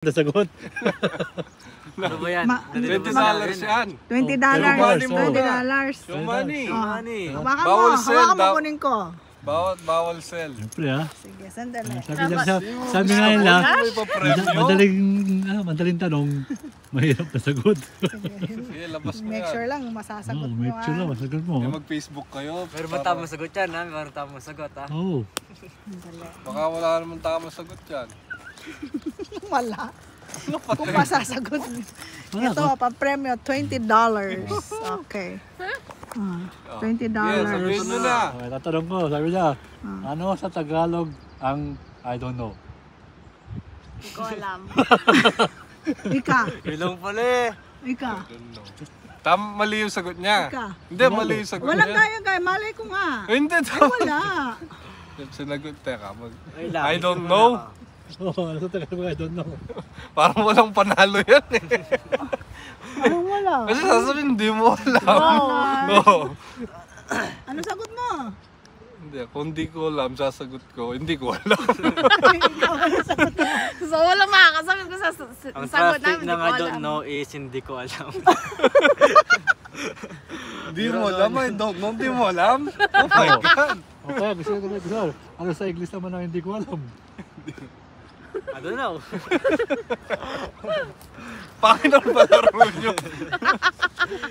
Nasagot. Ano ba yan? $20 yan. $20. Show money. Baka Bawal mo, sell, hawakan mo kunin ko. Bawal sell. Siyempre ha. Sige, sandali. Sabi nga nila, May pa-premyo. madaling tanong, mahirap na sagot. Sige, labas mo Make yan. sure lang, masasagot mo. Make sure lang, masagot mo. Mag-Facebook kayo. Meron ba tamang sagot yan ha? Meron tamang sagot ha? Oo. Baka wala naman tamang sagot yan. Wala. Kung masasagot. Ito, pa-premyo, $20. Okay. $20. Yes, sabihin mo na. Okay, tatanong ko, sabi niya, ano sa Tagalog ang I don't know? Hindi ko alam. Ika. Ilong pala eh. Ika. Mali yung sagot niya. Ika. Hindi, mali yung sagot Walang niya. kaya, malay ko nga. Hindi, Wala. Sinagot, teka. I don't know. Oo, ano sa Tagalog I don't know? Parang walang panalo yan eh. Parang wala. Kasi sasabihin, hindi mo alam. No. Ano sagot mo? Hindi, kung hindi ko alam, sasagot ko, hindi ko alam. So wala makakasagot ko sa Ang sagot traffic namin. ng I Hindi ko don't alam. know is hindi ko alam. Hindi mo alam, I don't know, hindi mo alam. Oh my God. Okay, gusto. Ano sa English naman ang hindi ko alam? I don't know. Pangin ang palaro nyo.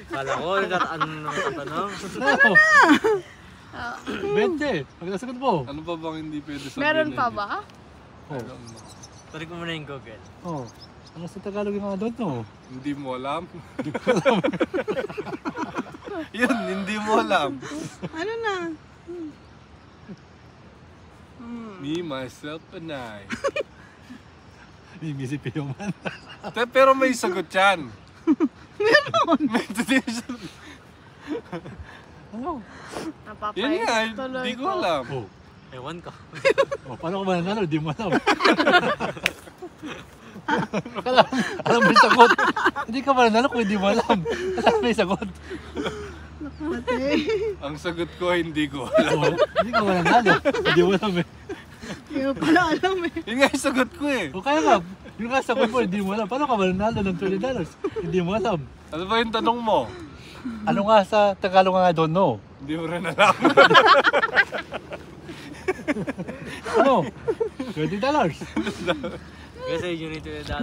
Kala ko, ano naman tatanong? Ano na! 20! Pag nasagot mo. Ano pa bang hindi pwede sabihin? Meron pa ba? I don't know. Tuloy ko muna yung Google. Oh. Ano sa Tagalog yung I don't know? Hindi mo alam? Yun, hindi mo alam. Ano na? Me, myself, and I. Imisip yung man. Pero may sagot yan. Meron! Ano? Yun Napapay. nga, Tuloy hindi ko alam. Oh. Ewan ko. Oh, paano ka mananalo? Di mo alam. Alam mo yung sagot. Hindi ka mananalo kung hindi mo alam. Alam mo yung sagot. Pati. Ang sagot ko, hindi ko alam. Oh, hindi ka mananalo. Hindi mo alam eh. Hindi ko pala alam eh. Yun nga yung sagot ko eh. O kaya nga, yung nga sagot mo, hindi mo alam. Paano ka mananalo ng $20? Hindi mo alam. Ano ba yung tanong mo? Ano nga sa Tagalog ang I don't know? Hindi mo rin alam. Ano? $20. Kasi you need $20. Hindi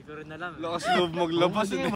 ko rin alam. Lakas loob maglabas.